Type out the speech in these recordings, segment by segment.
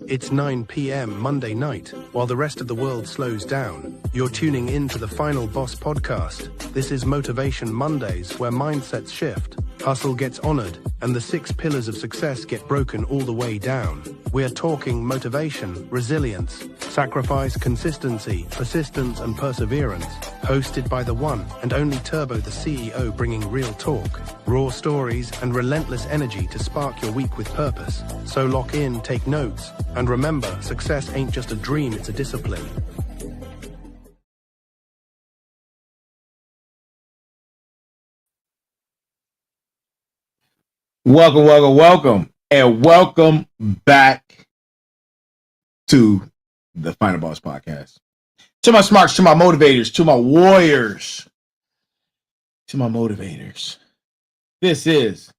It's 9 p.m. Monday night. While the rest of the world slows down, you're tuning in to the Final Boss podcast. This is Motivation Mondays, where mindsets shift, hustle gets honored, and the 6 pillars of success get broken all the way down. We're talking motivation, resilience, sacrifice, consistency, persistence, and perseverance. Hosted by the one and only Turbo, the CEO, bringing real talk, raw stories, and relentless energy to spark your week with purpose. So lock in, take notes, and remember, success ain't just a dream, it's a discipline. Welcome, and welcome back to the Final Boss podcast. To my smarts, to my motivators, to my warriors, to my motivators. This is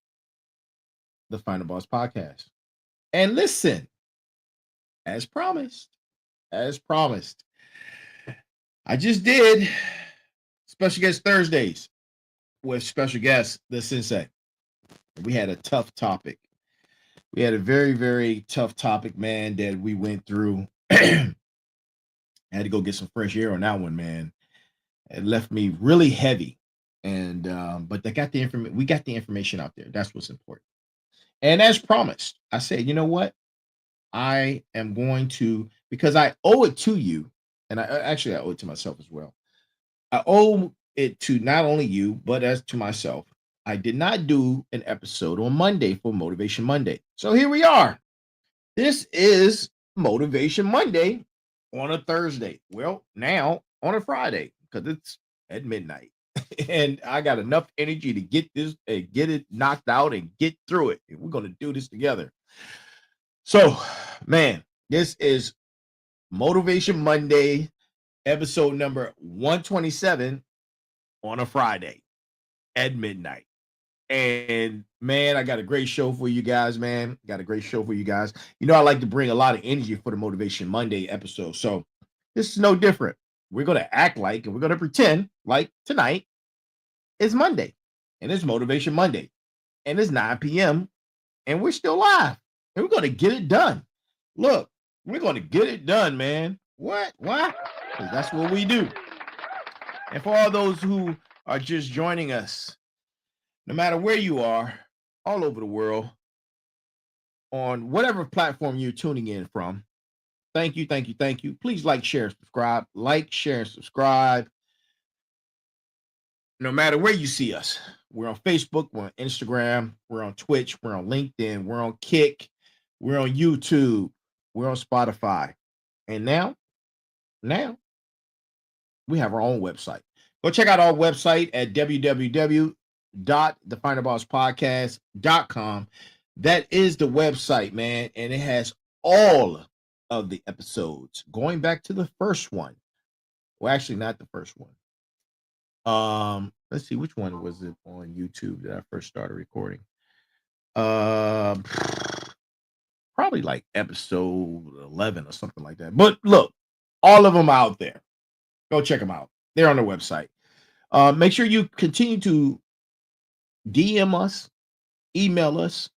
the Final Boss podcast. And listen, as promised, I just did special guest Thursdays with special guest, the Sensei. We had a tough topic. We had a very, very tough topic, man, that we went through. I had to go get some fresh air on that one, man. It left me really heavy. And but they got the information. We got the information out there. That's what's important. And as promised, I said, you know what? I am going to, because I owe it to you, and I owe it to myself as well. I owe it to not only you, but as to myself. I did not do an episode on Monday for Motivation Monday. So here we are. This is Motivation Monday on a Thursday. Well, now on a Friday, because it's at midnight. And I got enough energy to get this and get it knocked out and get through it. And we're going to do this together. So, man, this is Motivation Monday, episode number 127 on a Friday at midnight. And man, I got a great show for you guys, man. You know, I like to bring a lot of energy for the Motivation Monday episode. So this is no different. We're going to act like, and we're going to pretend like tonight is Monday, and it's Motivation Monday, and it's 9 p.m. and we're still live, and we're going to get it done. Look, we're going to get it done, man. What? Why? Because that's what we do. And for all those who are just joining us, no matter where you are, all over the world, on whatever platform you're tuning in from, thank you. Please like, share, and subscribe. Like, share, and subscribe. No matter where you see us. We're on Facebook, we're on Instagram, we're on Twitch, we're on LinkedIn, we're on Kick, we're on YouTube, we're on Spotify. And now, we have our own website. Go check out our website at www.thefinalbosspodcast.com. That is the website, man, and it has all of the episodes going back to the first one. Well, actually, not the first one. Let's see, which one was it on YouTube that I first started recording? Probably like episode 11 or something like that. But look, all of them out there. Go check them out. They're on the website. Make sure you continue to DM us, email us,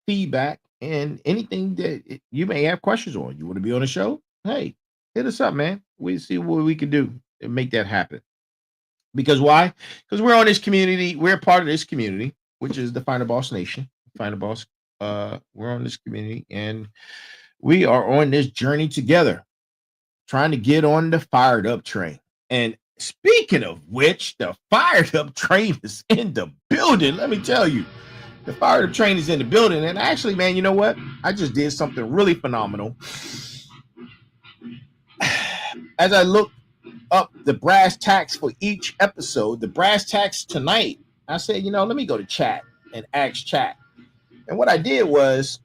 feedback, and anything that you may have questions on. You want to be on the show? Hey, hit us up, man. We'll see what we can do and make that happen. Because why? Because we're on this community. We're part of this community, which is the Final Boss Nation. Final Boss. We're on this community, and we are on this journey together, trying to get on the fired up train. And speaking of which, the fired up train is in the building. Let me tell you, the fired up train is in the building. And actually, man, you know what? I just did something really phenomenal. As I look up the brass tacks for each episode, the brass tacks tonight, I said, let me go to chat and ask chat. And what I did was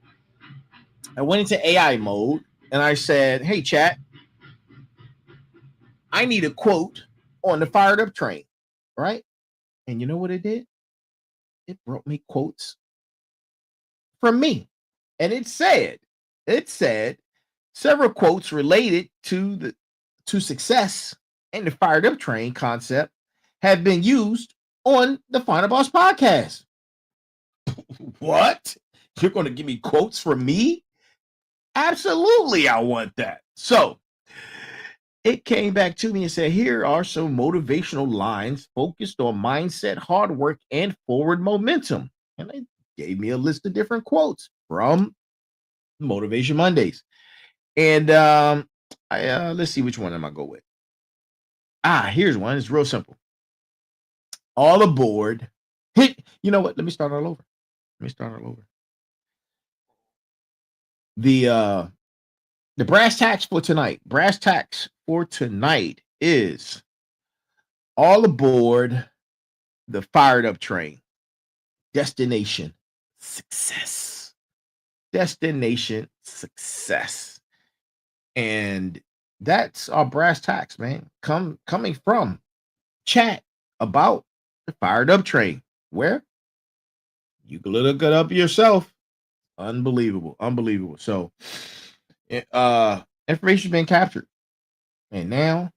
I went into AI mode and I said, hey, chat, I need a quote on the fired up train, right? And you know what it did? It brought me quotes from me. And it said several quotes related to success and the fired up train concept have been used on the Final Boss podcast. What? You're going to give me quotes from me? Absolutely, I want that. So it came back to me and said, here are some motivational lines focused on mindset, hard work, and forward momentum. And they gave me a list of different quotes from Motivation Mondays. And let's see which one am I go with. Here's one. It's real simple. All aboard. You know what? Let me start all over. The brass tacks for tonight. Brass tacks for tonight is all aboard the fired up train. Destination success. Destination success. And that's our brass tacks, man. Coming from chat about the fired up train. Where you can look it up yourself. Unbelievable. So information's been captured. And now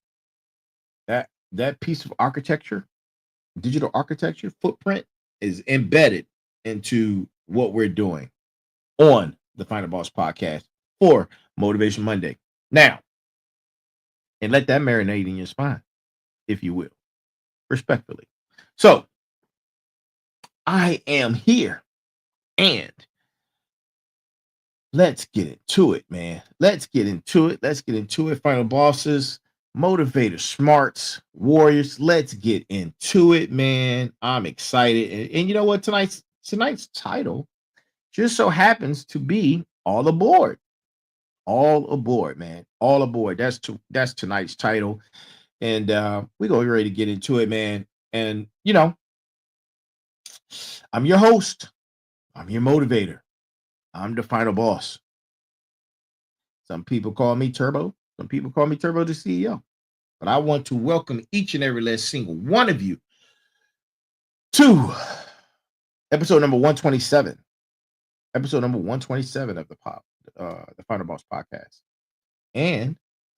that piece of architecture, digital architecture footprint is embedded into what we're doing on the Final Boss podcast for Motivation Monday. Now, and let that marinate in your spine, if you will, respectfully. So I am here, and let's get into it, man. Let's get into it. Final bosses, motivators, smarts, warriors. Let's get into it, man. I'm excited. And you know what? Tonight's title just so happens to be all aboard. All aboard, man. All aboard. That's tonight's title. And we're gonna be ready to get into it, man. And you know, I'm your host. I'm your motivator. I'm the final boss. Some people call me Turbo. Some people call me Turbo the CEO. But I want to welcome each and every last single one of you to episode number 127. Episode number 127 of the Final Boss podcast. And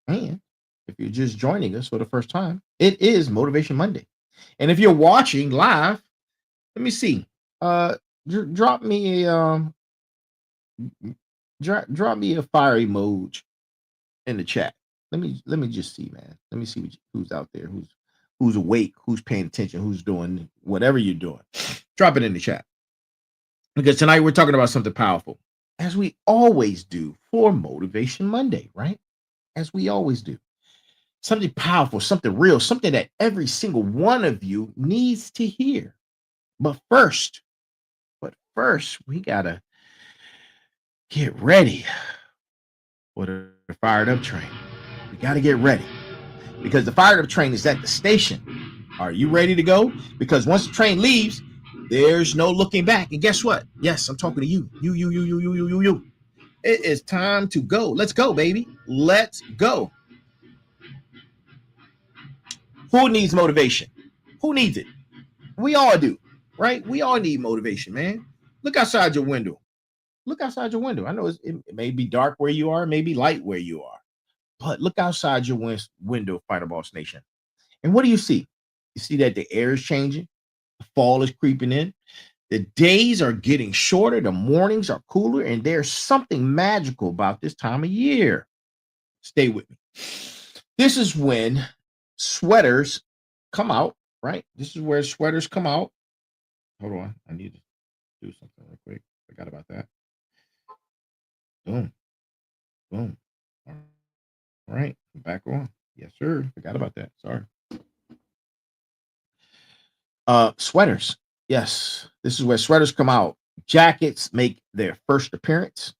if you're just joining us for the first time, it is Motivation Monday. And if you're watching live, let me see. Drop me a drop me a fire emoji in the chat. Let me just see, man. Let me see who's out there, who's awake, who's paying attention, who's doing whatever you're doing. Drop it in the chat. Because tonight we're talking about something powerful, as we always do for Motivation Monday, right? As we always do. Something powerful, something real, something that every single one of you needs to hear. But first, we gotta get ready for the fired up train. We gotta get ready because the fired up train is at the station. Are you ready to go? Because once the train leaves, there's no looking back. And guess what? Yes, I'm talking to you. You. It is time to go. Let's go, baby. Let's go. Who needs motivation? Who needs it? We all do, right? We all need motivation, man. Look outside your window. I know it may be dark where you are, maybe light where you are, but look outside your window, Fighter Boss Nation. And what do you see? You see that the air is changing, the fall is creeping in, the days are getting shorter, the mornings are cooler, and there's something magical about this time of year. Stay with me. This is when sweaters come out, right? This is where sweaters come out. Hold on, I need to do something real quick. Forgot about that. Boom. All right, back on. Yes, sir. Forgot about that. Sorry. Sweaters. Yes, this is where sweaters come out. Jackets make their first appearance,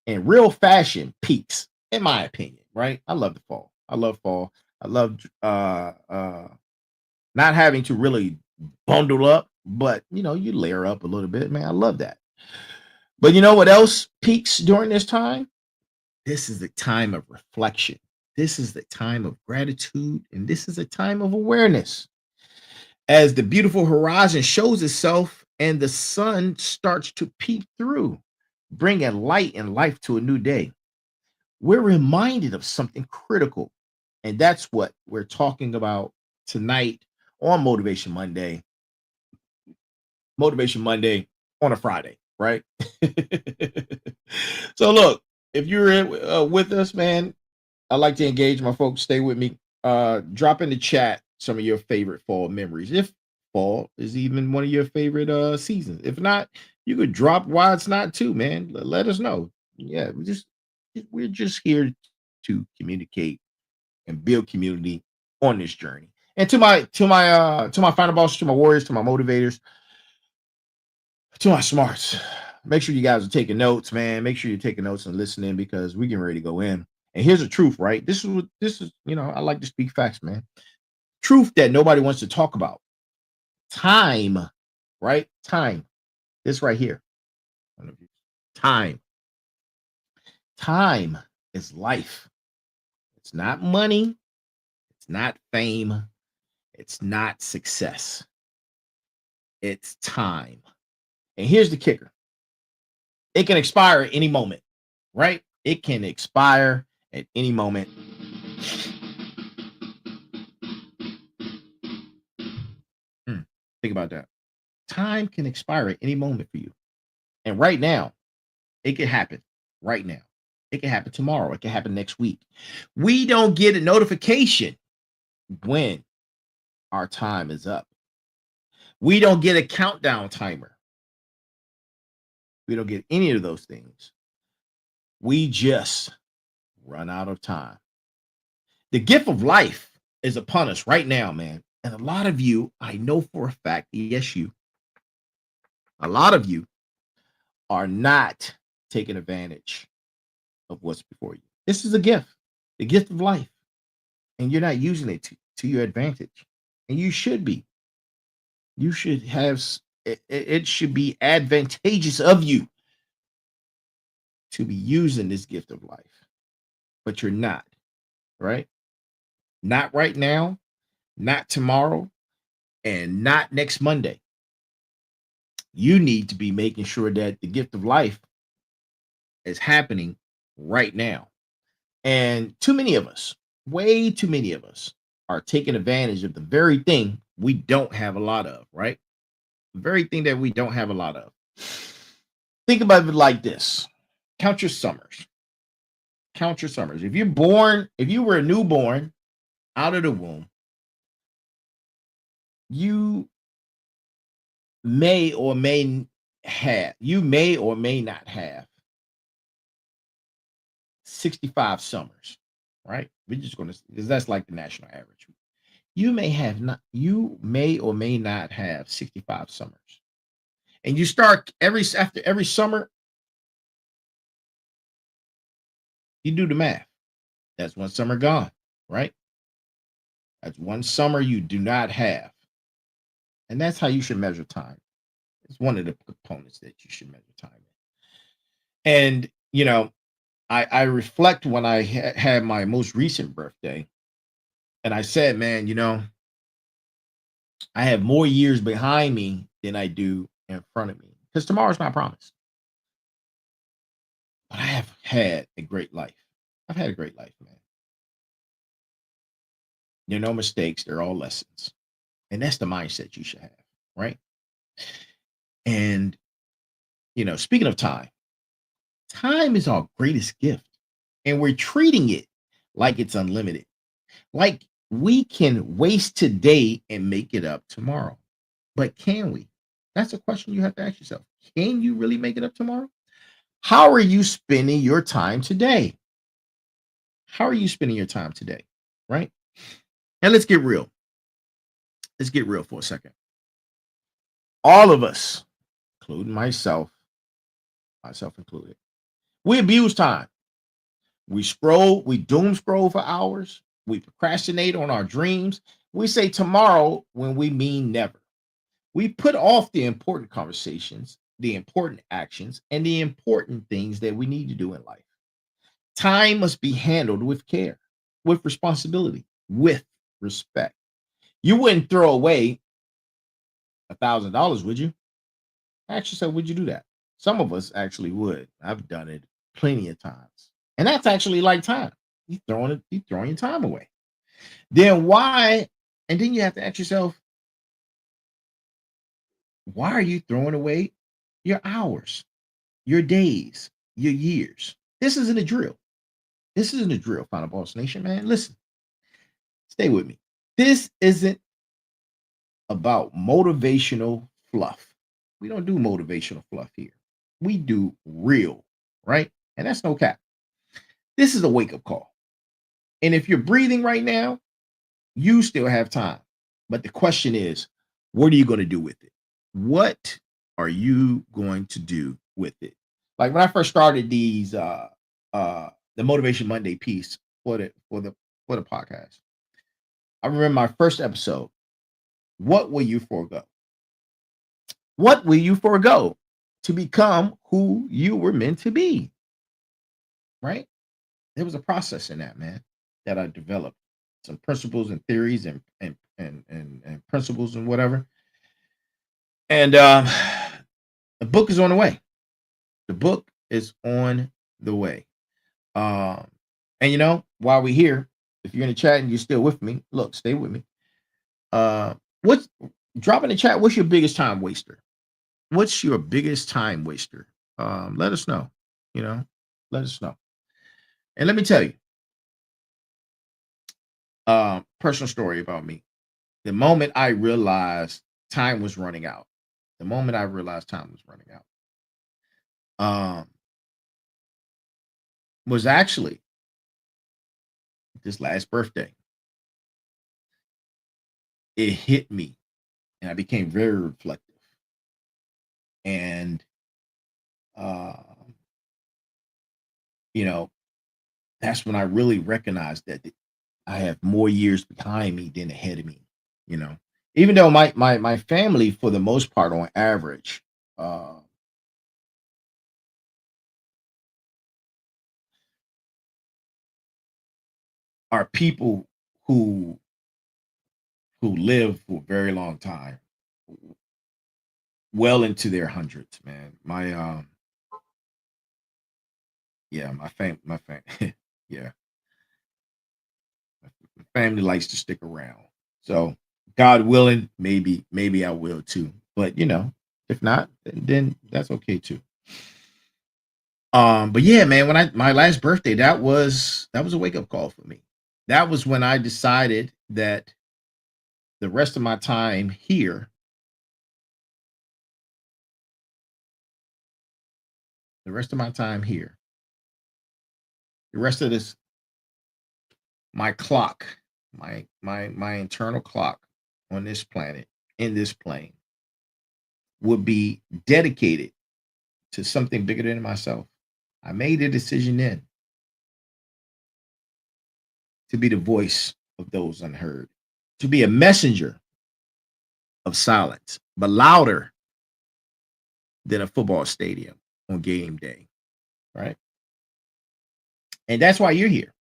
and real fashion peaks, in my opinion. Right? I love the fall. I love not having to really bundle up, but you layer up a little bit, man. I love that. But you know what else peaks during this time? This is the time of reflection. This is the time of gratitude, and this is a time of awareness. As the beautiful horizon shows itself and the sun starts to peek through, bringing light and life to a new day, we're reminded of something critical. And that's what we're talking about tonight on Motivation Monday. Motivation Monday on a Friday, right? So look, if you're with us, man, I like to engage my folks. Stay with me. Drop in the chat some of your favorite fall memories. If fall is even one of your favorite seasons. If not, you could drop why it's not too, man. Let us know. Yeah, we're just here to communicate and build community on this journey. And to my final boss, to my warriors, to my motivators, to my smarts, make sure you guys are taking notes, man. Make sure you're taking notes and listening because we're getting ready to go in. And here's the truth, right? This is, I like to speak facts, man. Truth that nobody wants to talk about. Time, right? Time. This right here. Time. Time is life. It's not money. It's not fame. It's not success. It's time. And here's the kicker. It can expire at any moment, right? It can expire at any moment. Think about that. Time can expire at any moment for you. And right now, it can happen right now. It can happen tomorrow. It can happen next week. We don't get a notification when our time is up. We don't get a countdown timer. We don't get any of those things. We just run out of time. The gift of life is upon us right now, man. And a lot of you, I know for a fact, yes, a lot of you are not taking advantage of what's before you. This is a gift, the gift of life. And you're not using it to your advantage. And you should be. You should have, it should be advantageous of you to be using this gift of life. But you're not, right? Not right now, not tomorrow, and not next Monday. You need to be making sure that the gift of life is happening right now. And too many of us, way too many of us, are taking advantage of the very thing we don't have a lot of, right? The very thing that we don't have a lot of. Think about it like this. Count your summers. Count your summers. If you were a newborn out of the womb, you may or may not have 65 summers, right? We're just going to, because that's like the national average. You may or may not have 65 summers. And you start after every summer, you do the math. That's one summer gone, right? That's one summer you do not have. And that's how you should measure time. It's one of the components that you should measure time in. And, I reflect when I had my most recent birthday. And I said, man, I have more years behind me than I do in front of me. Because tomorrow's not promised. But I have had a great life. I've had a great life, man. There are no mistakes. They're all lessons. And that's the mindset you should have, right? And, speaking of time is our greatest gift. And we're treating it like it's unlimited. Like we can waste today and make it up tomorrow. But can we? That's a question you have to ask yourself. Can you really make it up tomorrow? How are you spending your time today? How are you spending your time today? Right? And let's get real. Let's get real for a second. All of us, including myself included, we abuse time. We doom scroll for hours. We procrastinate on our dreams. We say tomorrow when we mean never. We put off the important conversations, the important actions, and the important things that we need to do in life. Time must be handled with care, with responsibility, with respect. You wouldn't throw away $1,000, would you? Ask yourself, would you do that? Some of us actually would. I've done it plenty of times. And that's actually like time. You're throwing your time away. Then why? And then you have to ask yourself, why are you throwing away your hours, your days, your years? This isn't a drill. This isn't a drill, Final Boss Nation, man. Listen, stay with me. This isn't about motivational fluff. We don't do motivational fluff here. We do real, right? And that's no cap. This is a wake-up call. And if you're breathing right now, you still have time. But the question is, what are you going to do with it? What are you going to do with it? Like when I first started these the Motivation Monday piece for the podcast, I remember my first episode. What will you forego? What will you forego to become who you were meant to be? Right? There was a process in that, man, that I developed. Some principles and theories and principles and whatever. And the book is on the way. The book is on the way. And you know, while we're here, if you're in the chat and you're still with me, look, stay with me. What's drop in the chat? What's your biggest time waster? What's your biggest time waster? Let us know. You know, let us know. And let me tell you, personal story about me. The moment I realized time was running out, was actually this last birthday. It hit me, and I became very reflective. And you know, that's when I really recognized that I have more years behind me than ahead of me. You know, even though my family, for the most part, on average, are people who live for a very long time, well into their hundreds, man. My yeah, my yeah, my family likes to stick around. So God willing, maybe I will too. But you know, if not, then that's okay too. But yeah, man, when my last birthday, that was a wake-up call for me. That was when I decided that the rest of my time here, the rest of this, my clock, my internal clock on this planet, in this plane, would be dedicated to something bigger than myself. I made a decision then to be the voice of those unheard, to be a messenger of silence, but louder than a football stadium on game day, right? And that's why you're here.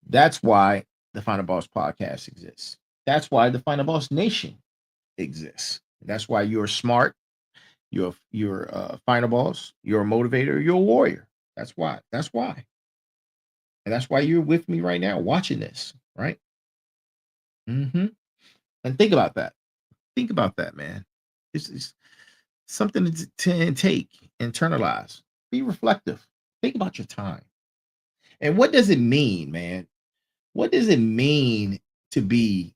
That's why the Final Boss podcast exists. That's why the Final Boss Nation exists. That's why you're smart. You're a Final Boss. You're a motivator. You're a warrior. That's why. And that's why you're with me right now watching this, right? And think about that. Think about that, man. It's something to take, internalize, be reflective. Think about your time. And what does it mean, man? What does it mean to be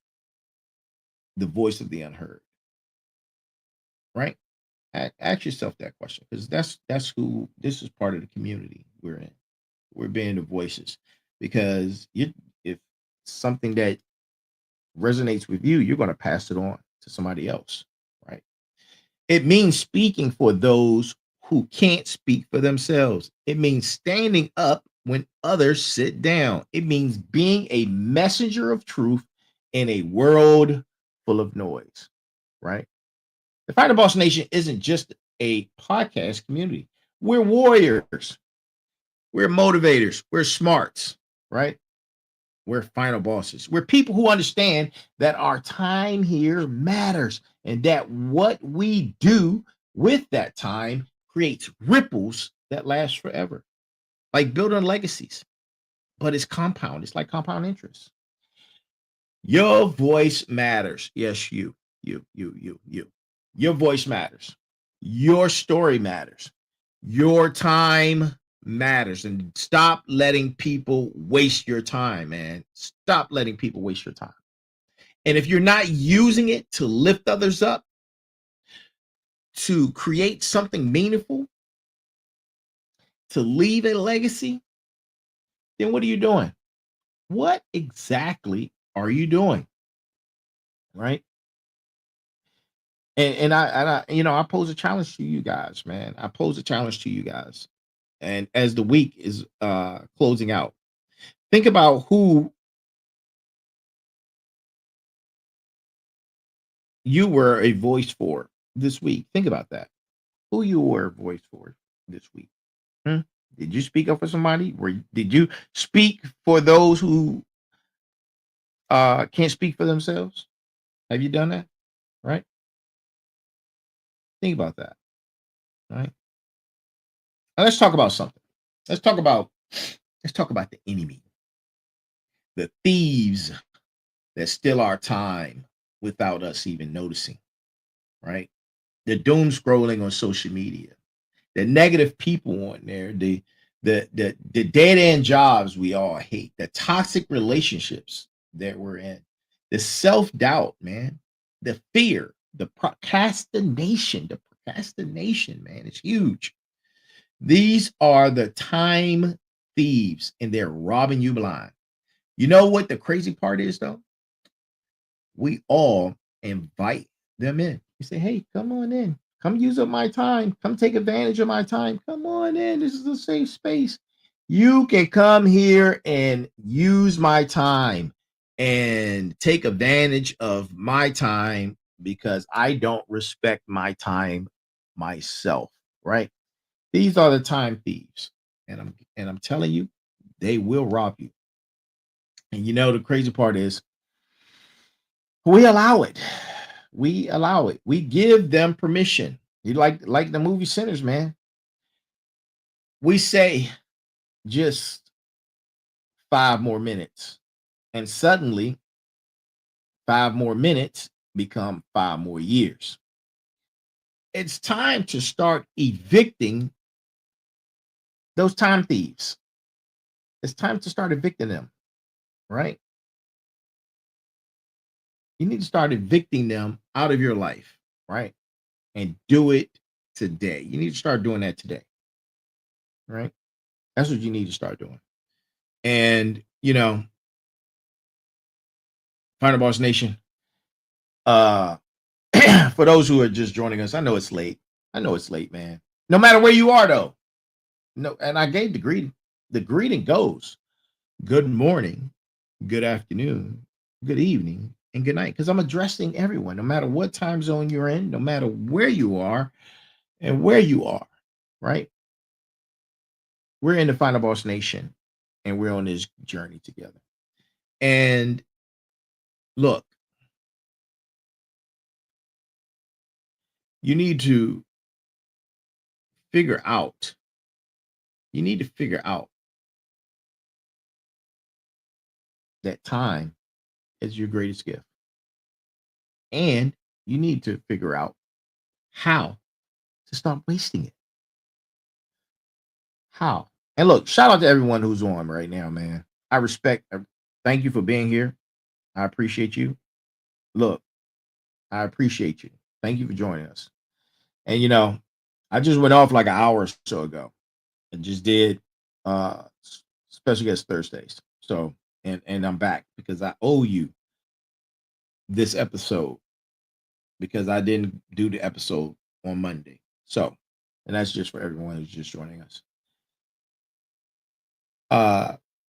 the voice of the unheard? Right? Ask yourself that question, because that's who this is, part of the community we're in. We're being the voices, because if something that resonates with you, you're going to pass it on to somebody else, right? It means speaking for those who can't speak for themselves. It means standing up when others sit down. It means being a messenger of truth in a world full of noise, right? The Final Boss Nation isn't just a podcast community. We're warriors. We're motivators. We're smarts, right? We're final bosses. We're people who understand that our time here matters, and that what we do with that time creates ripples that last forever, like building legacies. But it's compound. It's like compound interest. Your voice matters. Yes, you. Your voice matters. Your story matters. Your time matters. And stop letting people waste your time, man. Stop letting people waste your time. And if you're not using it to lift others up, to create something meaningful, to leave a legacy, then what are you doing? What exactly are you doing? Right? And I pose a challenge to you guys, man. I pose a challenge to you guys. And as the week is closing out, think about who you were a voice for this week. Think about that. Who you were a voice for this week. Did you speak up for somebody? Did you speak for those who can't speak for themselves? Have you done that? Right? Think about that. Right? Now let's talk about something. Let's talk about the enemy. The thieves that steal our time without us even noticing. Right? The doom scrolling on social media. The negative people on there, the dead end jobs we all hate, the toxic relationships that we're in, the self-doubt, man, the fear, the procrastination, man, it's huge. These are the time thieves, and they're robbing you blind. You know what the crazy part is, though? We all invite them in. You say, hey, come on in. Come use up my time. Come take advantage of my time. Come on in. This is a safe space. You can come here and use my time and take advantage of my time because I don't respect my time myself, right? These are the time thieves. And I'm telling you, they will rob you. And you know the crazy part is we allow it. We allow it. We give them permission. You like the movie Sinners, man. We say just 5 more minutes, and suddenly 5 more minutes become 5 more years. It's time to start evicting those time thieves. It's time to start evicting them, right? You need to start evicting them out of your life, right? And do it today. You need to start doing that today, right? That's what you need to start doing. And, Final Boss Nation, for those who are just joining us, I know it's late. Man. No matter where you are, though. No, and I gave the greeting. The greeting goes, good morning, good afternoon, good evening, and good night. Because I'm addressing everyone, no matter what time zone you're in, no matter where you are and where you are, right? We're in the Final Boss Nation, and we're on this journey together. And look, you need to figure out that time is your greatest gift. And you need to figure out how to stop wasting it. How? And look, shout out to everyone who's on right now, man. Thank you for being here. I appreciate you. Look, I appreciate you. Thank you for joining us. And I just went off like an hour or so ago and just did special guest Thursdays. So and I'm back because I owe you this episode because I didn't do the episode on Monday. So, and that's just for everyone who's just joining us.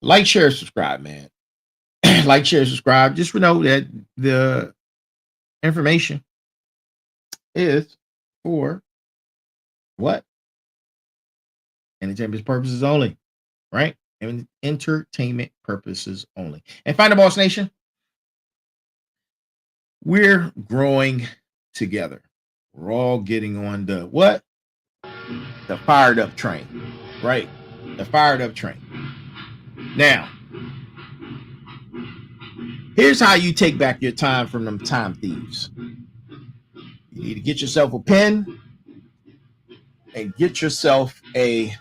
Like, share, subscribe, man. Like, share, subscribe. Just know that the information is for what? Entertainment purposes only, right? And entertainment purposes only. And Final Boss Nation, we're growing together. We're all getting on the what? The fired up train, right? The fired up train. Now, here's how you take back your time from them time thieves. You need to get yourself a pen and get yourself a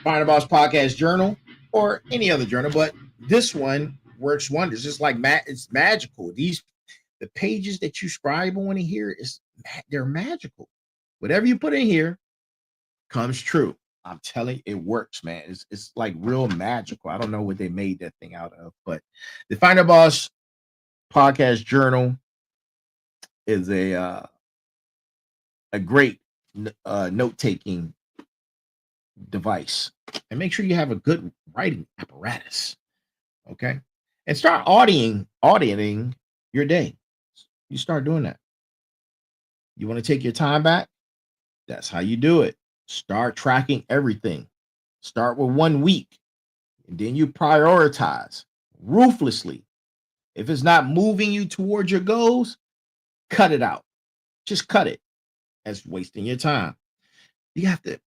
Find a Boss Podcast Journal or any other journal, but this one works wonders. It's like it's magical. The pages that you scribe on in here they're magical. Whatever you put in here comes true. I'm telling you, it works, man. It's like real magical. I don't know what they made that thing out of, but the Find a Boss Podcast Journal is a great note-taking device. And make sure you have a good writing apparatus. Okay. And start auditing your day. You start doing that. You want to take your time back? That's how you do it. Start tracking everything. Start with 1 week. And then you prioritize ruthlessly. If it's not moving you towards your goals, cut it out. Just cut it. That's wasting your time. You have to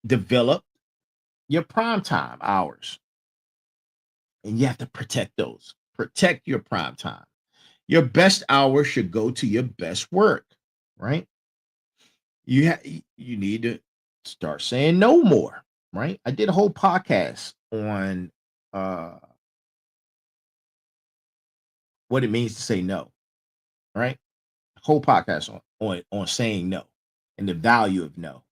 develop your prime time hours. And you have to protect those. Protect your prime time. Your best hour should go to your best work, right? You need to start saying no more, right? I did a whole podcast on what it means to say no, right? Whole podcast on saying no and the value of no.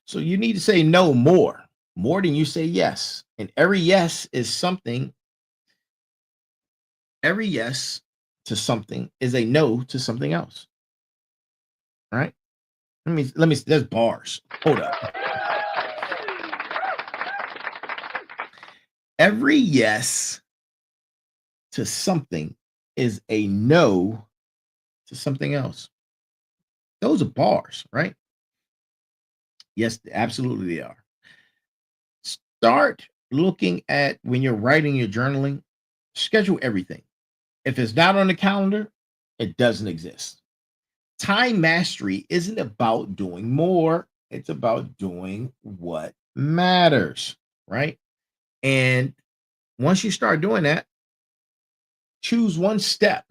So you need to say no more than you say yes. And every yes is something. Every yes to something is a no to something else. Right? Let me there's bars. Hold up. Every yes to something is a no to something else. Those are bars, right? Yes, absolutely they are. Start looking at when you're writing your journaling, schedule everything. If it's not on the calendar, it doesn't exist. Time mastery isn't about doing more. It's about doing what matters, right? And once you start doing that, choose one step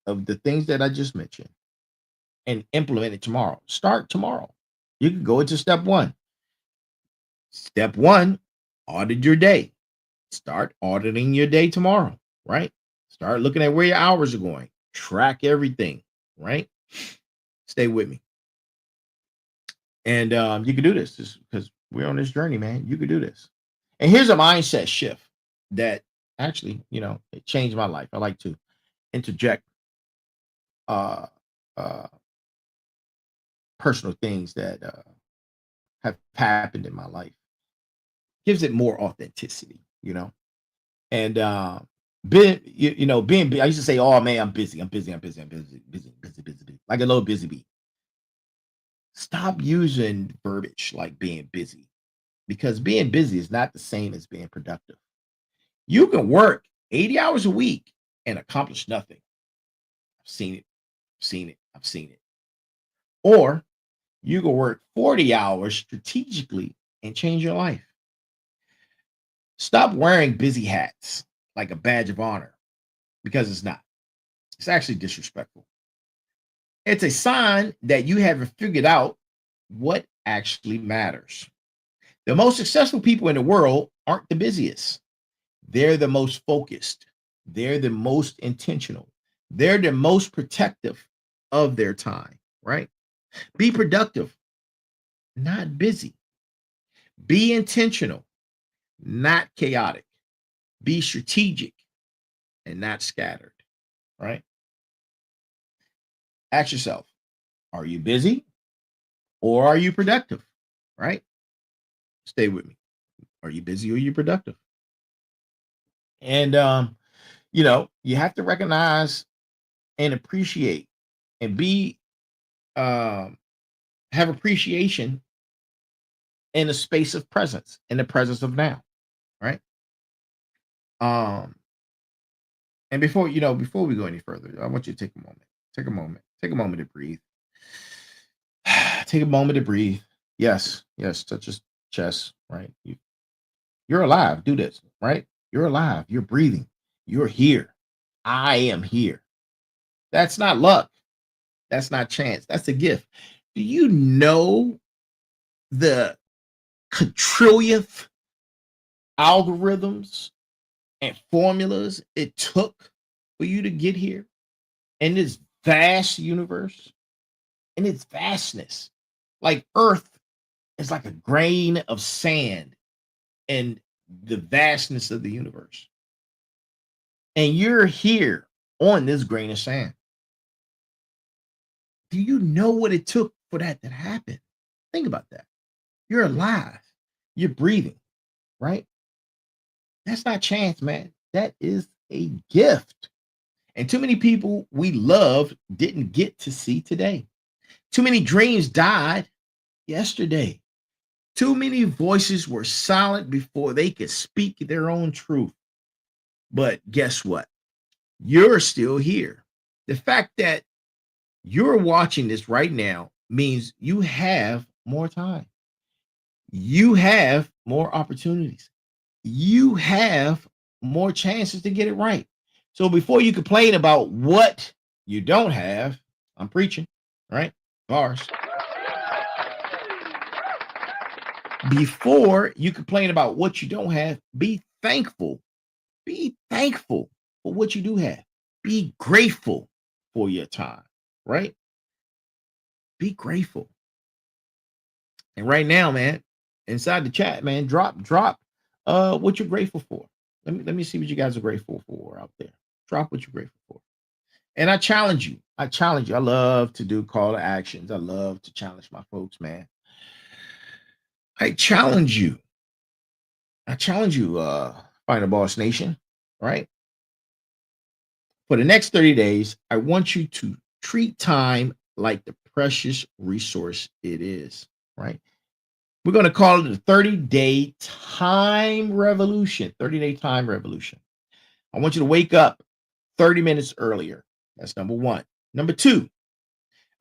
of the things that I just mentioned and implement it tomorrow. Start tomorrow. You can go into step one. Step one, audit your day. Start auditing your day tomorrow, right? Start looking at where your hours are going. Track everything, right? Stay with me. And you can do this just because we're on this journey, man. You can do this. And here's a mindset shift that actually, it changed my life. I like to interject personal things that have happened in my life. Gives it more authenticity, and being I used to say, oh man, I'm busy, like a little busy bee. Stop using verbiage like being busy, because being busy is not the same as being productive. You can work 80 hours a week and accomplish nothing. I've seen it. Or you can work 40 hours strategically and change your life. Stop wearing busy hats like a badge of honor, because it's not. It's actually disrespectful. It's a sign that you haven't figured out what actually matters. The most successful people in the world aren't the busiest. They're the most focused. They're the most intentional. They're the most protective of their time, right? Be productive, not busy. Be intentional, not chaotic. Be strategic and not scattered, right? Ask yourself, are you busy or are you productive, right? Stay with me. Are you busy or are you productive? And, you have to recognize and appreciate and have appreciation in a space of presence, in the presence of now, right? And before we go any further, I want you to take a moment. Take a moment to breathe. Take a moment to breathe. Yes, touch your chest, right? You're alive. Do this, right? You're alive. You're breathing. You're here. I am here. That's not luck. That's not chance. That's a gift. Do you know the quadrillionth algorithms and formulas it took for you to get here in this vast universe, in its vastness. Like Earth is like a grain of sand in the vastness of the universe. And you're here on this grain of sand. Do you know what it took for that to happen? Think about that. You're alive. You're breathing, right? That's not chance, man. That is a gift. And too many people we loved didn't get to see today. Too many dreams died yesterday. Too many voices were silent before they could speak their own truth. But guess what? You're still here. The fact that you're watching this right now means you have more time. You have more opportunities. You have more chances to get it right. So before you complain about what you don't have, I'm preaching, right? Bars. Before you complain about what you don't have, be thankful. Be thankful for what you do have. Be grateful for your time, right? Be grateful. And right now, man, inside the chat, man, drop what you're grateful for. Let me see what you guys are grateful for out there. Drop what you're grateful for. And I challenge you. I love to do call to actions. I love to challenge my folks, man. I challenge you. Find a Boss Nation, right? For the next 30 days, I want you to treat time like the precious resource it is, right? We're going to call it the 30-day time revolution. 30-day time revolution. I want you to wake up 30 minutes earlier. That's number one. Number two,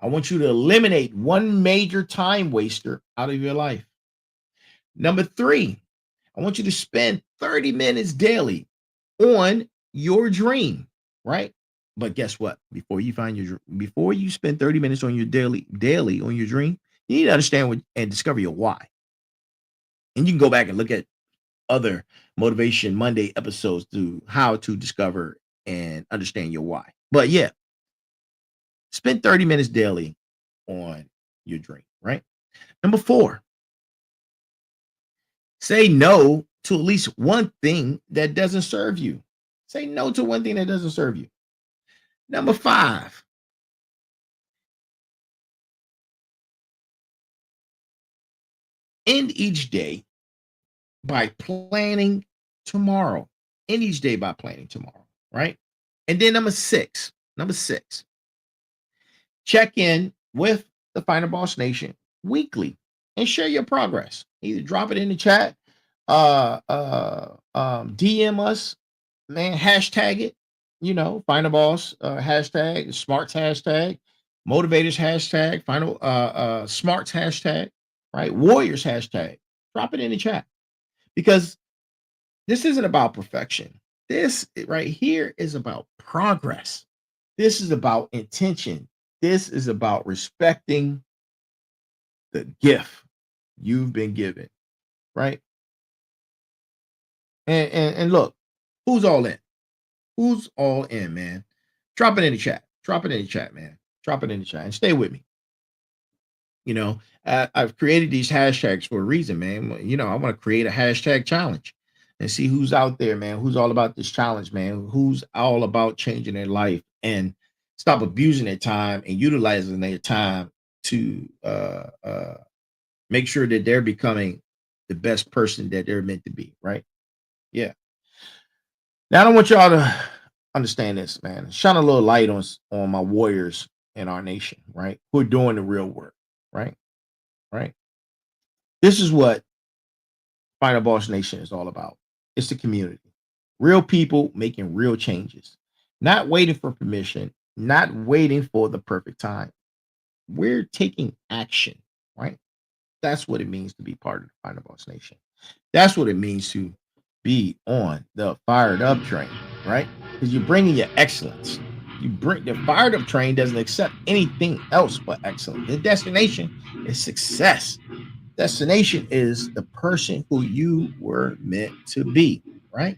I want you to eliminate one major time waster out of your life. Number three, I want you to spend 30 minutes daily on your dream, right? But guess what? Before you spend 30 minutes on your daily on your dream, you need to understand and discover your why. And you can go back and look at other Motivation Monday episodes to how to discover and understand your why. But yeah, spend 30 minutes daily on your dream, right? Number four, say no to at least one thing that doesn't serve you. Say no to one thing that doesn't serve you. Number five, end each day by planning tomorrow. End each day by planning tomorrow, right? And then number six, check in with the Final Boss Nation weekly and share your progress. Either drop it in the chat, DM us, man, hashtag it, Final Boss hashtag, Smarts hashtag, Motivators hashtag, Final Smarts hashtag, right? Warriors hashtag. Drop it in the chat because this isn't about perfection. This right here is about progress. This is about intention. This is about respecting the gift you've been given, right? And look, who's all in? Who's all in, man? Drop it in the chat. Drop it in the chat, man. Drop it in the chat and stay with me. I've created these hashtags for a reason, man. I want to create a hashtag challenge and see who's out there, man. Who's all about this challenge, man? Who's all about changing their life and stop abusing their time and utilizing their time to make sure that they're becoming the best person that they're meant to be, right? Yeah. Now, I don't want y'all to understand this, man. Shine a little light on my warriors in our nation, right? Who are doing the real work, right? Right. This is what Final Boss Nation is all about. It's the community. Real people making real changes. Not waiting for permission, not waiting for the perfect time. We're taking action, right? That's what it means to be part of the Final Boss Nation. That's what it means to be on the fired up train, right? Because you're bringing your excellence. The fired up train doesn't accept anything else but excellence. The destination is success. Destination is the person who you were meant to be, right?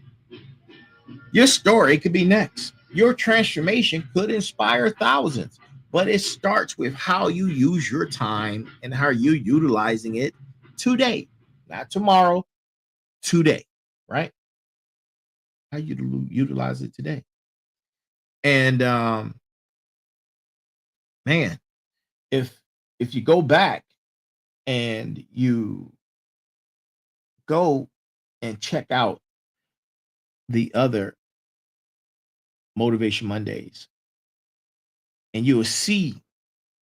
Your story could be next. Your transformation could inspire thousands, but it starts with how you use your time and how you're utilizing it today, not tomorrow, today, right? How you utilize it today. And man, if you go back and you go and check out the other Motivation Mondays, and you will see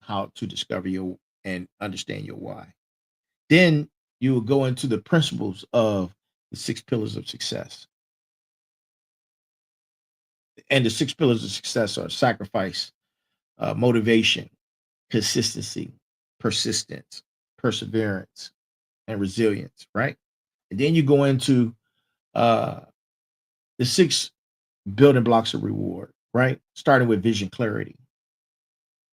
how to discover your and understand your why. Then you will go into the principles of the 6 pillars of success. And the 6 pillars of success are sacrifice, motivation, consistency, persistence, perseverance, and resilience, right? And then you go into uh, the 6 building blocks of reward, right? Starting with vision clarity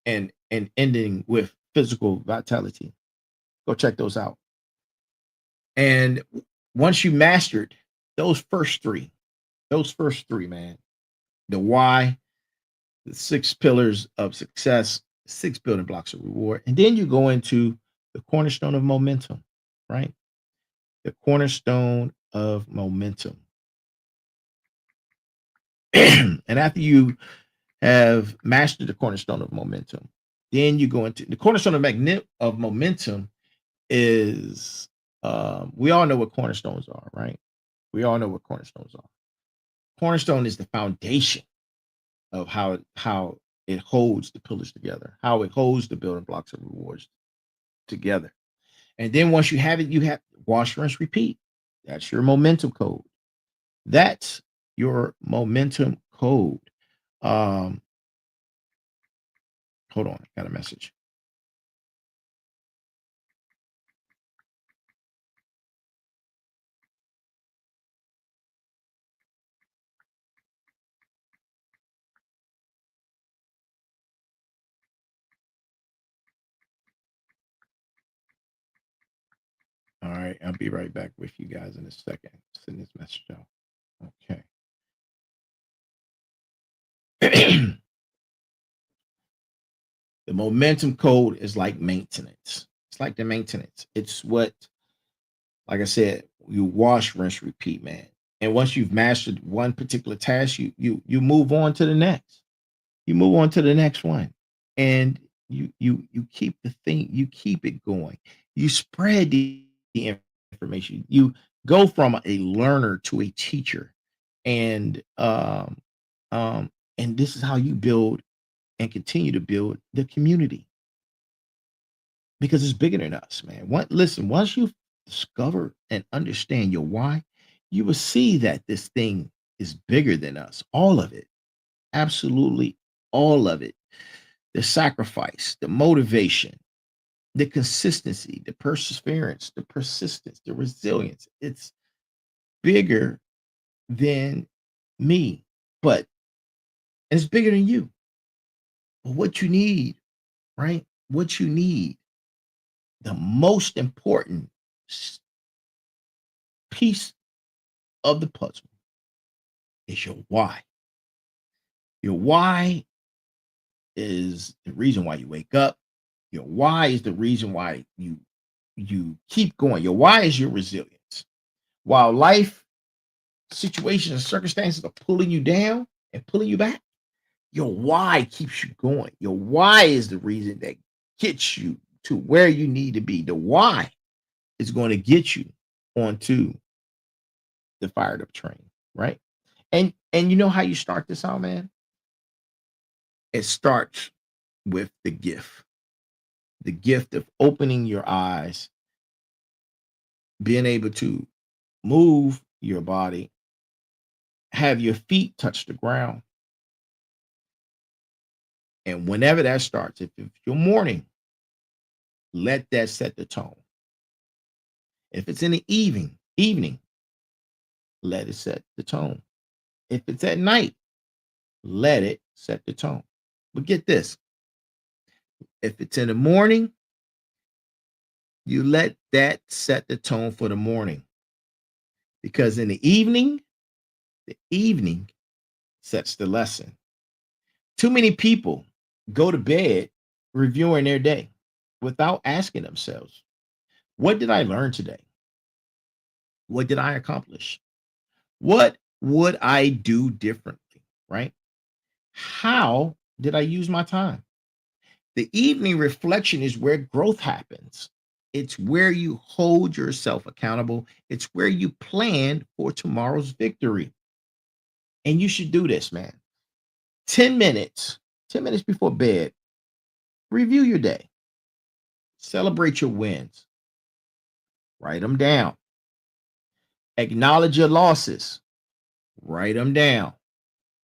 and ending with physical vitality. Go check those out. And once you mastered those first three, man, the why, the 6 pillars of success, 6 building blocks of reward, and then you go into the cornerstone of momentum, right? The cornerstone of momentum. And after you have mastered the cornerstone of momentum, then you go into the cornerstone of momentum is we all know what cornerstones are, right? We all know what cornerstones are. Cornerstone is the foundation of how it holds the pillars together, how it holds the building blocks of rewards together. And then once you have it, you have wash, rinse, repeat. That's your momentum code. That's your momentum code. Um, hold on, I got a message. All right, I'll be right back with you guys in a second. Send this message out. Okay. The momentum code is like maintenance. It's like the maintenance. It's what, like I said, you wash, rinse, repeat, man. And once you've mastered one particular task, you move on to the next. You move on to the next one, and you keep the thing. You keep it going. You spread the information. You go from a learner to a teacher, and and this is how you build and continue to build the community because it's bigger than us, man. Listen, once you discover and understand your why, you will see that this thing is bigger than us. All of it, absolutely all of it. The sacrifice, the motivation, the consistency, the perseverance, the persistence, the resilience. It's bigger than me, but it's bigger than you. But what you need, right? What you need, the most important piece of the puzzle is your why. Your why is the reason why you wake up. Your why is the reason why you keep going. Your why is your resilience. While life situations and circumstances are pulling you down and pulling you back, your why keeps you going. Your why is the reason that gets you to where you need to be. The why is going to get you onto the fired up train, right? And you know how you start this out, man? It starts with the gift of opening your eyes, being able to move your body, have your feet touch the ground. And whenever that starts, if it's your morning, let that set the tone. If it's in the evening, let it set the tone. If it's at night, let it set the tone. But get this, if it's in the morning, You let that set the tone for the morning. Because in the evening sets the lesson. Too many people go to bed reviewing their day without asking themselves, what did I learn today? What did I accomplish? What would I do differently? Right? How did I use my time? The evening reflection is where growth happens. It's where you hold yourself accountable. It's where you plan for tomorrow's victory. And you should do this, man. 10 minutes, 10 minutes before bed, review your day. Celebrate your wins. Write them down. Acknowledge your losses. Write them down.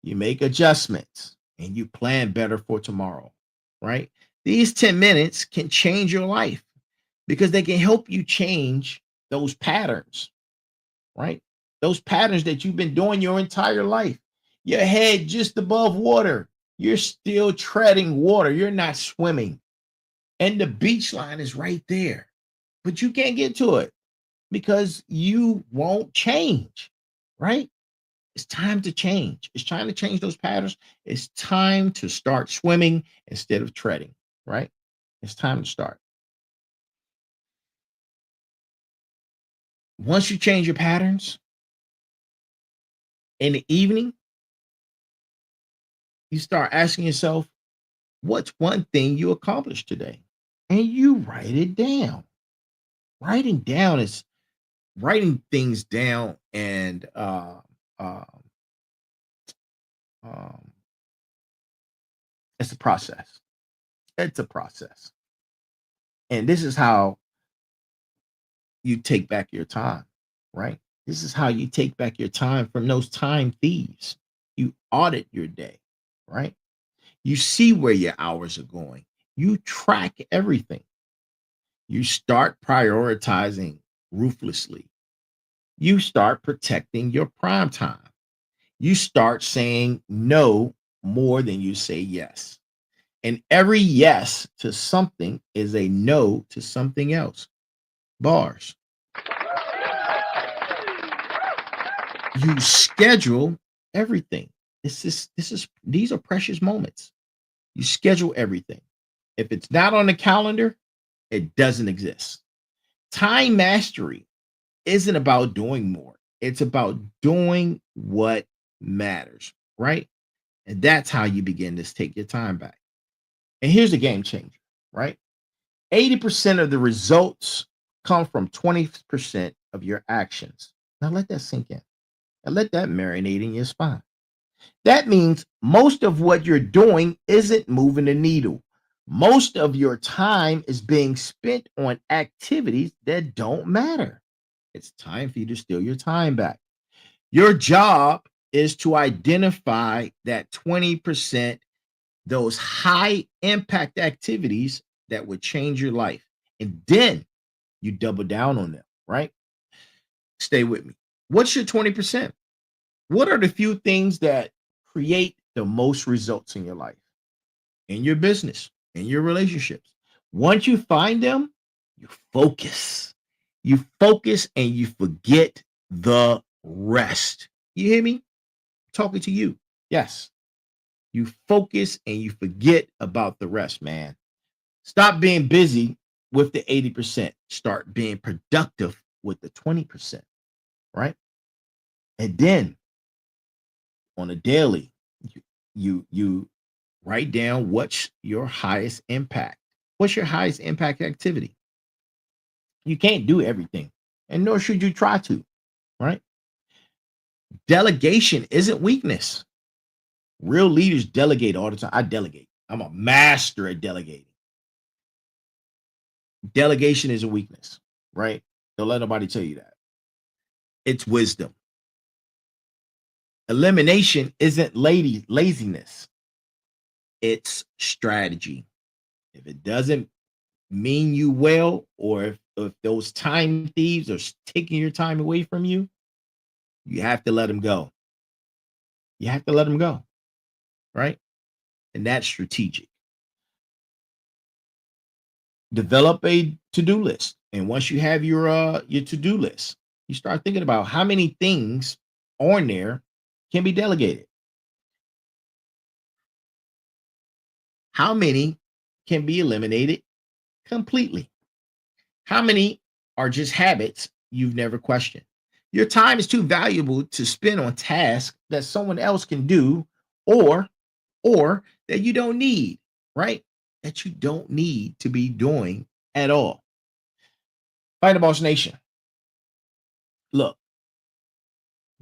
You make adjustments and you plan better for tomorrow, right? These 10 minutes can change your life because they can help you change those patterns, right? Those patterns that you've been doing your entire life. Your head just above water. You're still treading water. You're not swimming. And the beach line is right there. But you can't get to it because you won't change, right? It's time to change. It's time to change those patterns. It's time to start swimming instead of treading, right? It's time to start. Once you change your patterns in the evening, you start asking yourself, what's one thing you accomplished today? And you write it down. Writing things down and um, it's a process. It's a process. And this is how you take back your time, right? This is how you take back your time from those time thieves. You audit your day, right? You see where your hours are going. You track everything. You start prioritizing ruthlessly. You start protecting your prime time. You start saying no more than you say yes. And every yes to something is a no to something else. Bars. You schedule everything. These are precious moments. You schedule everything. If it's not on the calendar, it doesn't exist. Time mastery isn't about doing more. It's about doing what matters, right? And that's how you begin to take your time back. And here's the game changer, right? 80% of the results come from 20% of your actions. Now let that sink in and let that marinate in your spine. That means most of what you're doing isn't moving the needle. Most of your time is being spent on activities that don't matter. It's time for you to steal your time back. Your job is to identify that 20%, those high impact activities that would change your life. And then you double down on them, right? Stay with me. What's your 20%? What are the few things that create the most results in your life, in your business, in your relationships? Once you find them, you focus. You focus and you forget the rest. You hear me? Talking to you. Yes. You focus and you forget about the rest, man. Stop being busy with the 80%. Start being productive with the 20%, right? And then on a daily, you write down what's your highest impact. What's your highest impact activity? You can't do everything, and nor should you try to, right? Delegation isn't weakness. Real leaders delegate all the time. I delegate. I'm a master at delegating. Delegation is a weakness, right? Don't let nobody tell you that. It's wisdom. Elimination isn't laziness. It's strategy. If it doesn't mean you well, or if those time thieves are taking your time away from you, you have to let them go. You have to let them go, right? And that's strategic. Develop a to-do list. And once you have your to-do list, you start thinking about how many things on there can be delegated. How many can be eliminated completely? How many are just habits you've never questioned? Your time is too valuable to spend on tasks that someone else can do or that you don't need, right? That you don't need to be doing at all. Find the Boss Nation. Look,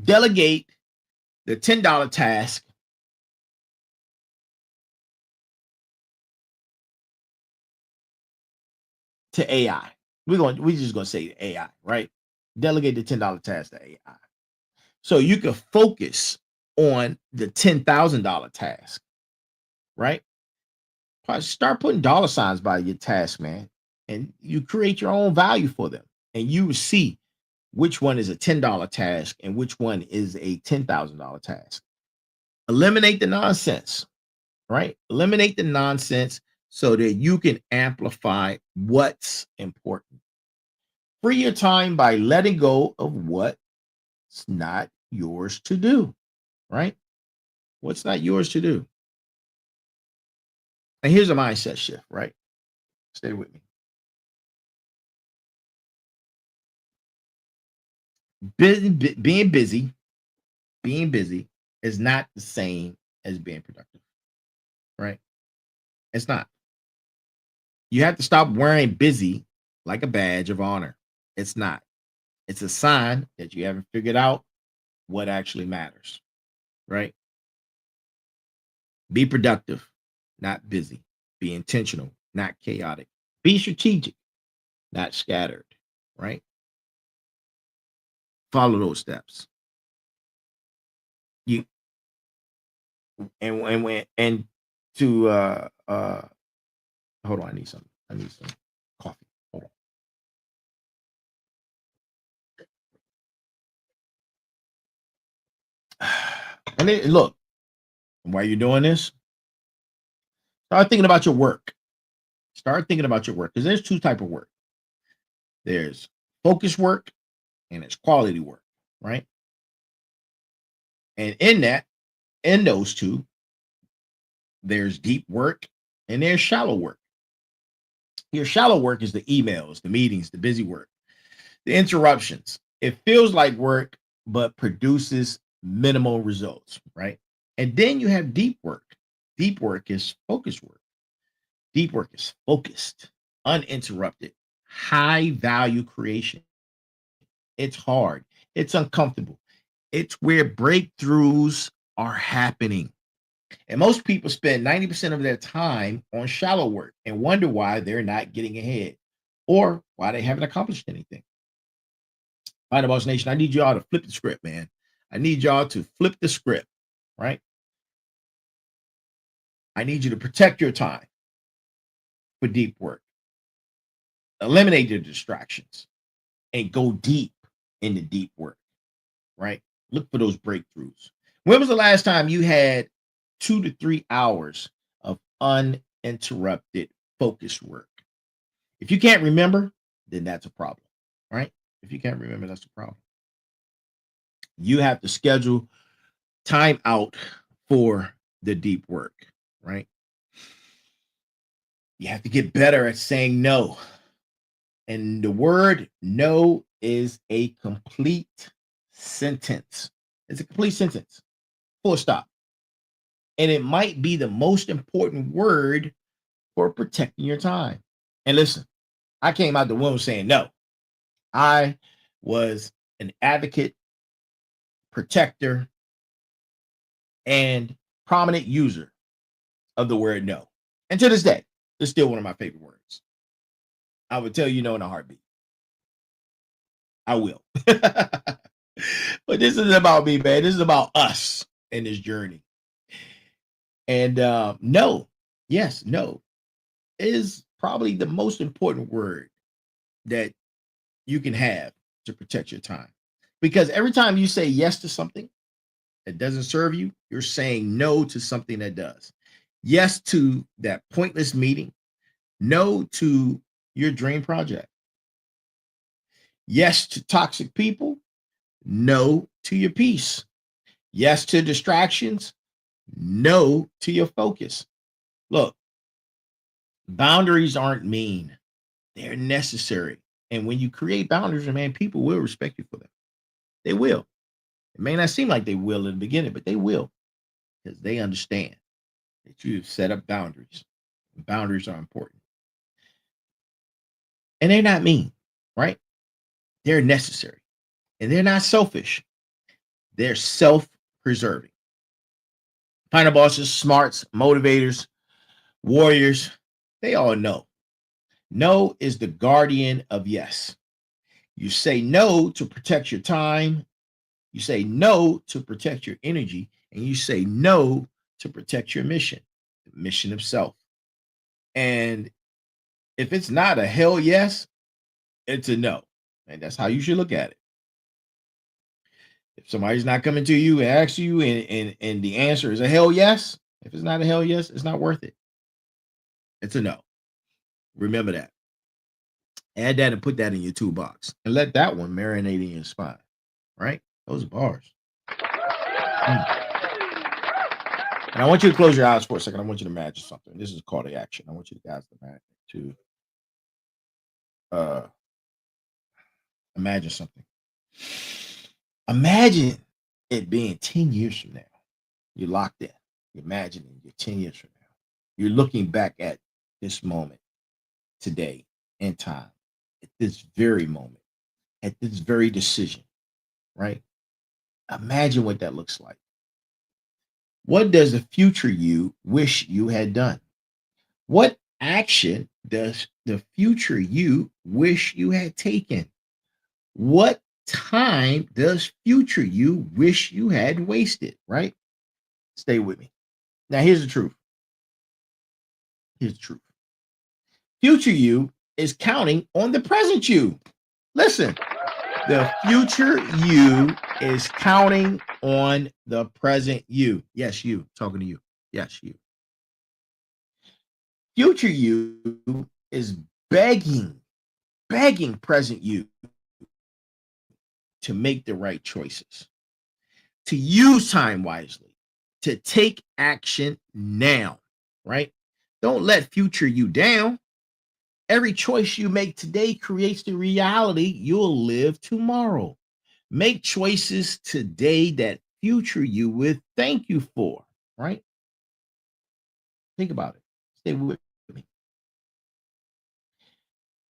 delegate the $10 task to AI. We're just gonna say AI, right? Delegate the $10 task to AI. So you can focus on the $10,000 task, right? Start putting dollar signs by your task, man, and you create your own value for them, and you will see which one is a $10 task and which one is a $10,000 task. Eliminate the nonsense, right? Eliminate the nonsense so that you can amplify what's important. Free your time by letting go of what's not yours to do, right? What's not yours to do. And here's a mindset shift, right? Stay with me. Being busy is not the same as being productive, right? It's not. You have to stop wearing busy like a badge of honor. It's not. It's a sign that you haven't figured out what actually matters, right? Be productive, not busy. Be intentional, not chaotic. Be strategic, not scattered, right? Follow those steps. You and to hold on, I need some coffee. Hold on. And then, look, while you're doing this, start thinking about your work. Start thinking about your work because there's two types of work. There's focus work and it's quality work, right? And in those two, there's deep work and there's shallow work. Your shallow work is the emails, the meetings, the busy work, the interruptions. It feels like work, but produces minimal results, right? And then you have deep work. Deep work is focused work. Deep work is focused, uninterrupted, high value creation. It's hard, it's uncomfortable. It's where breakthroughs are happening. And most people spend 90% of their time on shallow work and wonder why they're not getting ahead or why they haven't accomplished anything. Find the Boss Nation, I need y'all to flip the script, man. I need y'all to flip the script, right? I need you to protect your time for deep work. Eliminate the distractions and go deep in the deep work, right? Look for those breakthroughs. When was the last time you had 2 to 3 hours of uninterrupted focused work? If you can't remember, then that's a problem, right? If you can't remember, that's a problem. You have to schedule time out for the deep work, right? You have to get better at saying no. And the word no is a complete sentence. It's a complete sentence, full stop. And it might be the most important word for protecting your time. And listen, I came out the womb saying no. I was an advocate, protector, and prominent user of the word no. And to this day, it's still one of my favorite words. I would tell you no in a heartbeat. I will. But this isn't about me, man. This is about us in this journey. And no, yes, no is probably the most important word that you can have to protect your time. Because every time you say yes to something that doesn't serve you, you're saying no to something that does. Yes to that pointless meeting. No to your dream project. Yes to toxic people, no to your peace. Yes to distractions, no to your focus. Look, boundaries aren't mean, they're necessary. And when you create boundaries, man, people will respect you for them. They will. It may not seem like they will in the beginning, but they will, because they understand that you've set up boundaries. Boundaries are important. And they're not mean, right? They're necessary. And they're not selfish. They're self-preserving. Final bosses, smarts, motivators, warriors, they all know. No is the guardian of yes. You say no to protect your time. You say no to protect your energy. And you say no to protect your mission, the mission of self. And if it's not a hell yes, it's a no. And that's how you should look at it. If somebody's not coming to you and asks you, and the answer is a hell yes, if it's not a hell yes, it's not worth it. It's a no. Remember that. Add that and put that in your toolbox and let that one marinate in your spine. Right? Those are bars. And I want you to close your eyes for a second. I want you to imagine something. This is a call to action. I want you guys to imagine something. Imagine it being 10 years from now. You're locked in. You're imagining you're 10 years from now. You're looking back at this moment today in time, at this very moment, at this very decision, right? Imagine what that looks like. What does the future you wish you had done? What action does the future you wish you had taken? What time does future you wish you had wasted, right? Stay with me. Now, here's the truth. Here's the truth. Future you is counting on the present you. Listen, the future you is counting on the present you. Yes, you. Talking to you. Yes, you. Future you is begging present you to make the right choices, to use time wisely, to take action now, right? Don't let future you down. Every choice you make today creates the reality you'll live tomorrow. Make choices today that future you will thank you for, right? Think about it. Stay with me.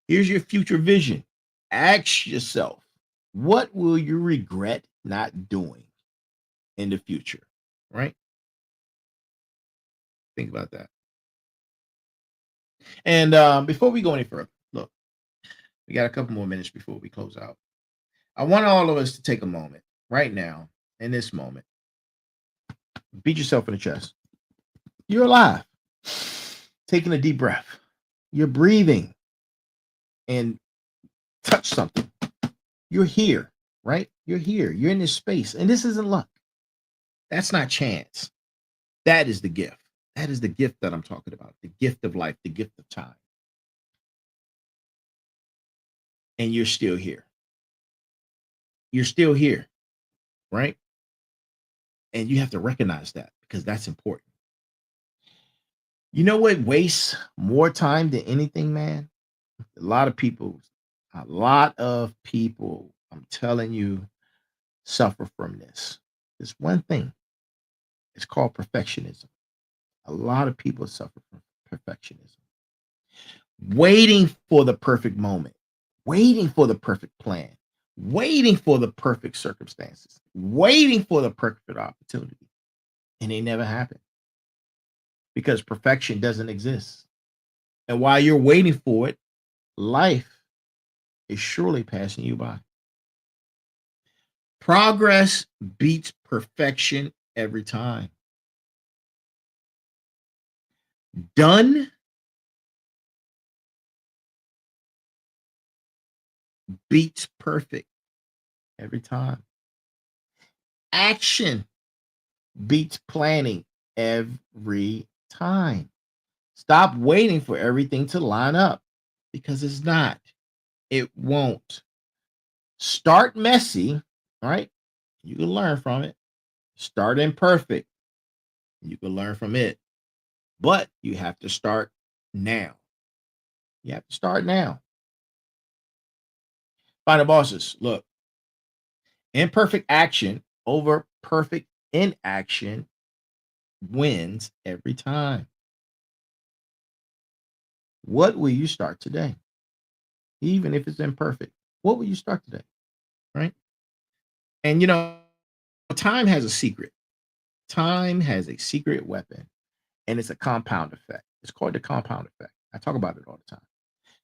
Here's your future vision. Ask yourself, what will you regret not doing in the future, right? Think about that. And before we go any further, look, we got a couple more minutes before we close out. I want all of us to take a moment right now, in this moment, beat yourself in the chest. You're alive. Taking a deep breath. You're breathing and touch something. You're here, right? You're here. You're in this space. And this isn't luck. That's not chance. That is the gift. That is the gift that I'm talking about. The gift of life, the gift of time. And you're still here. You're still here, right? And you have to recognize that, because that's important. You know what wastes more time than anything, man? A lot of people, I'm telling you, suffer from this. This one thing. It's called perfectionism. A lot of people suffer from perfectionism. Waiting for the perfect moment, waiting for the perfect plan, waiting for the perfect circumstances, waiting for the perfect opportunity. And they never happen, because perfection doesn't exist. And while you're waiting for it, life is surely passing you by. Progress beats perfection every time. Done beats perfect every time. Action beats planning every time. Stop waiting for everything to line up. because it's not. It won't. Start messy, right? You can learn from it. Start imperfect. You can learn from it. But you have to start now. You have to start now. Final bosses, look, imperfect action over perfect inaction wins every time. What will you start today? Even if it's imperfect, what will you start today? Right? And time has a secret. Time has a secret weapon, and it's a compound effect. It's called the compound effect. I talk about it all the time.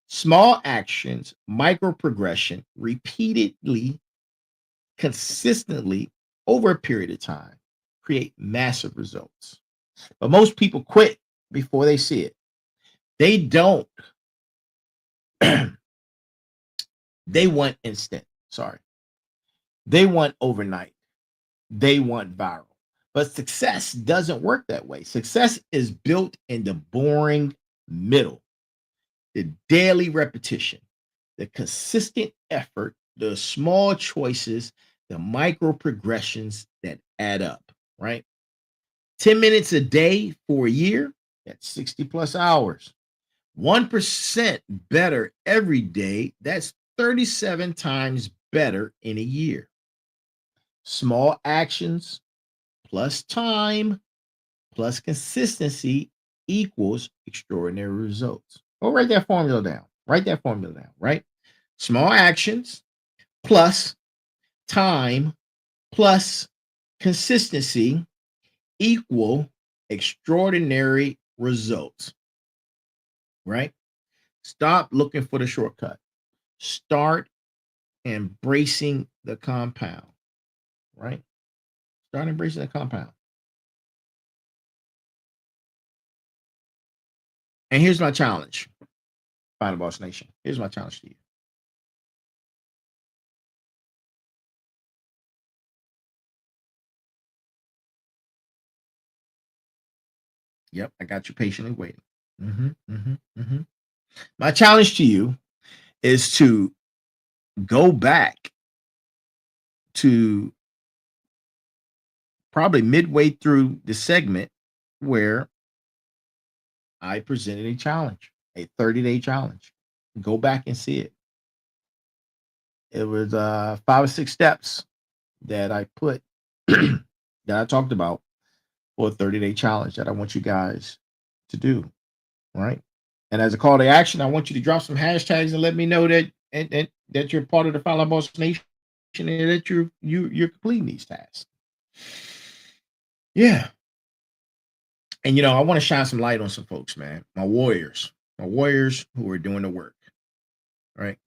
Small actions, micro progression, repeatedly, consistently over a period of time create massive results. But most people quit before they see it. They don't. They want instant. Sorry. They want overnight. They want viral. But success doesn't work that way. Success is built in the boring middle, the daily repetition, the consistent effort, the small choices, the micro progressions that add up, right? 10 minutes a day for a year, that's 60 plus hours. 1% better every day, that's 37 times better in a year. Small actions plus time plus consistency equals extraordinary results. Go write that formula down. Write that formula down, right? Small actions plus time plus consistency equal extraordinary results, right? Stop looking for the shortcut. Start embracing the compound, right? Start embracing the compound. And here's my challenge, Final Boss Nation. Here's my challenge to you. Yep, I got you patiently waiting. My challenge to you is to go back to probably midway through the segment where I presented a challenge, a 30-day challenge. Go back and see it. It was 5 or 6 steps that I put that I talked about for a 30-day challenge that I want you guys to do. Right. And as a call to action, I want you to drop some hashtags and let me know that and that you're part of the Final Boss Nation and that you're completing these tasks. Yeah. And I want to shine some light on some folks, man. My warriors who are doing the work. Right.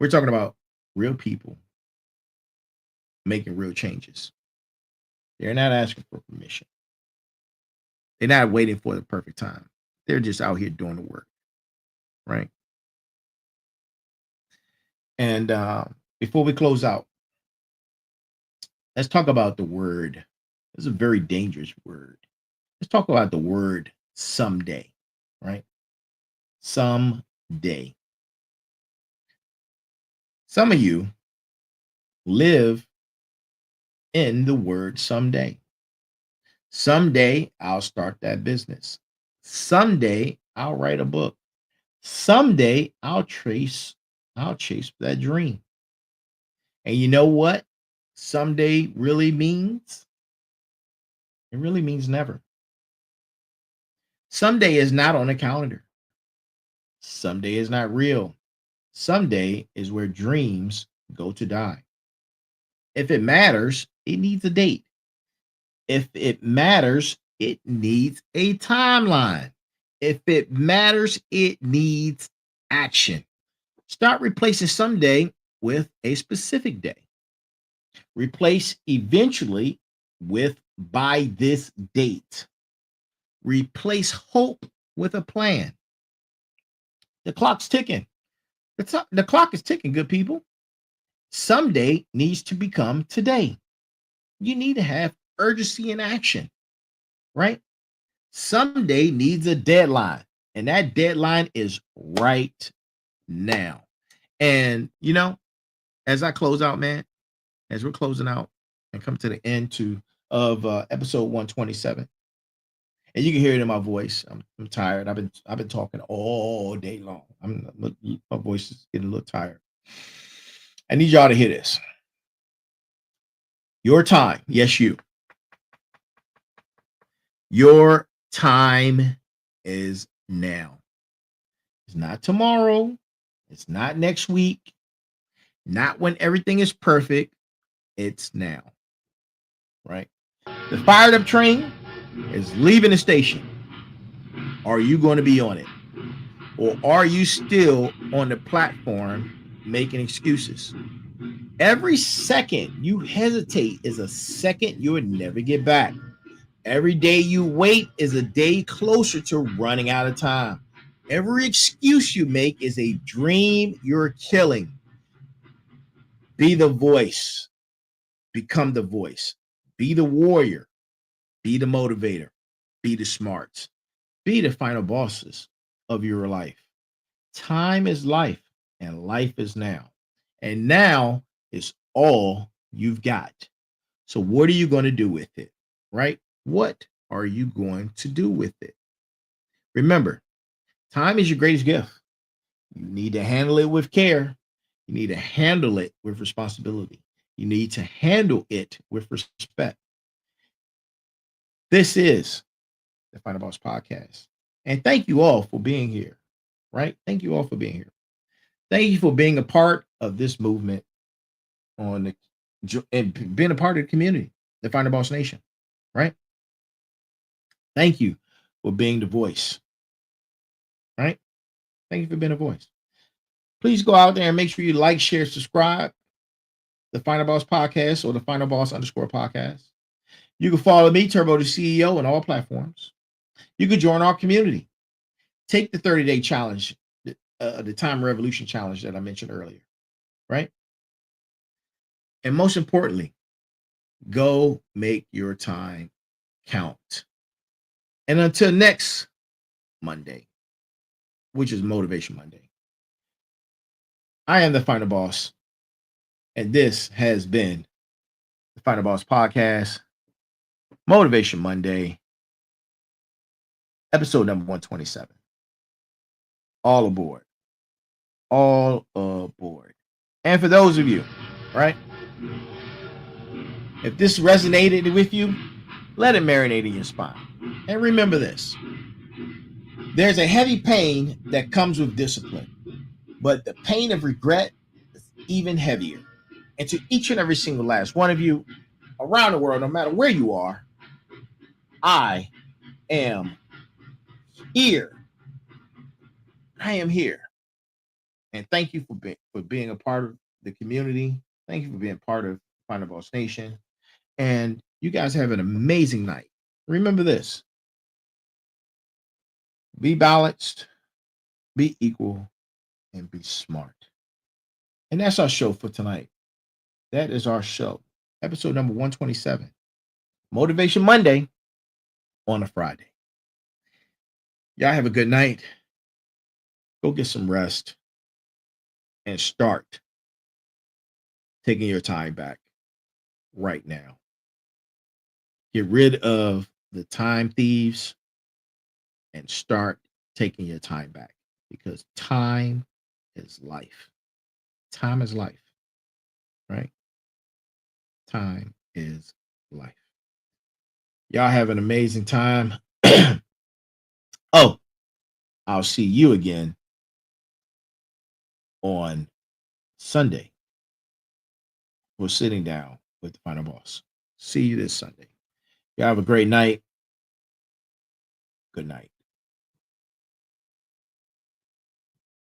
We're talking about real people making real changes. They're not asking for permission. They're not waiting for the perfect time. They're just out here doing the work. Right. And before we close out, let's talk about the word. It's a very dangerous word. Let's talk about the word someday, right? Someday. Some of you live in the word someday. Someday I'll start that business. Someday I'll write a book. Someday I'll chase that dream. And you know what someday really means? It really means never. Someday is not on the calendar. Someday is not real. Someday is where dreams go to die. If it matters, it needs a date. If it matters, it needs a timeline. If it matters, it needs action. Start replacing someday with a specific day. Replace eventually with by this date. Replace hope with a plan. The clock's ticking. The clock is ticking, good people. Someday needs to become today. You need to have urgency in action, right? Someday needs a deadline. And that deadline is right now. And, as I close out, man, as we're closing out and come to the end of episode 127, and you can hear it in my voice. I'm tired. I've been talking all day long. My voice is getting a little tired. I need y'all to hear this. Your time, yes, you. Your time is now. It's not tomorrow. It's not next week. Not when everything is perfect. It's now. Right? The fired up train is leaving the station. Are you going to be on it? Or are you still on the platform making excuses? Every second you hesitate is a second you would never get back. Every day you wait is a day closer to running out of time. Every excuse you make is a dream you're killing. Be the voice. Become the voice. Be the warrior. Be the motivator. Be the smarts. Be the final bosses of your life. Time is life, and life is now. And now is all you've got. So what are you going to do with it? Right? What are you going to do with it? Remember, time is your greatest gift. You need to handle it with care. You need to handle it with responsibility. You need to handle it with respect. This is the Final Boss Podcast. And thank you all for being here, right? Thank you all for being here. Thank you for being a part of this movement and being a part of the community, the Final Boss Nation, right? Thank you for being the voice, right? Thank you for being a voice. Please go out there and make sure you like, share, subscribe the Final Boss Podcast or the Final Boss _podcast. You can follow me, Turbo the CEO, on all platforms. You can join our community. Take the 30-day challenge, the Time Revolution challenge that I mentioned earlier, right? And most importantly, go make your time count. And until next Monday, which is Motivation Monday, I am the Final Boss, and this has been the Final Boss Podcast, Motivation Monday, episode number 127. All aboard. All aboard. And for those of you, right, if this resonated with you, let it marinate in your spine. And remember this. There's a heavy pain that comes with discipline, but the pain of regret is even heavier. And to each and every single last one of you around the world, no matter where you are, I am here. I am here. And thank you for being a part of the community. Thank you for being part of Final Boss Nation. And you guys have an amazing night. Remember this. Be balanced, be equal, and be smart. And that's our show for tonight. That is our show. Episode number 127. Motivation Monday on a Friday. Y'all have a good night. Go get some rest and start taking your time back right now. Get rid of the time thieves and start taking your time back, because time is life. Time is life, right? Time is life. Y'all have an amazing time. Oh, I'll see you again on Sunday. We're sitting down with the Final Boss. See you this Sunday. Y'all have a great night. Good night.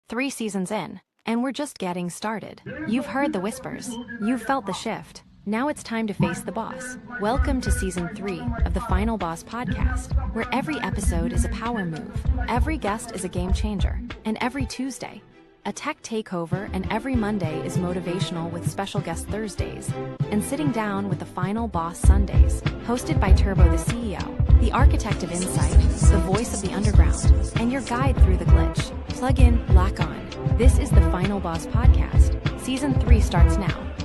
3 seasons in, and we're just getting started. You've heard the whispers. You've felt the shift. Now it's time to face the boss. Welcome to Season 3 of the Final Boss Podcast, where every episode is a power move, every guest is a game changer, and every Tuesday, a tech takeover, and every Monday is motivational with special guest Thursdays, and sitting down with the Final Boss Sundays, hosted by Turbo the CEO. the architect of insight, the voice of the underground, and your guide through the glitch. Plug in, lock on. This is the Final Boss Podcast. Season 3 starts now.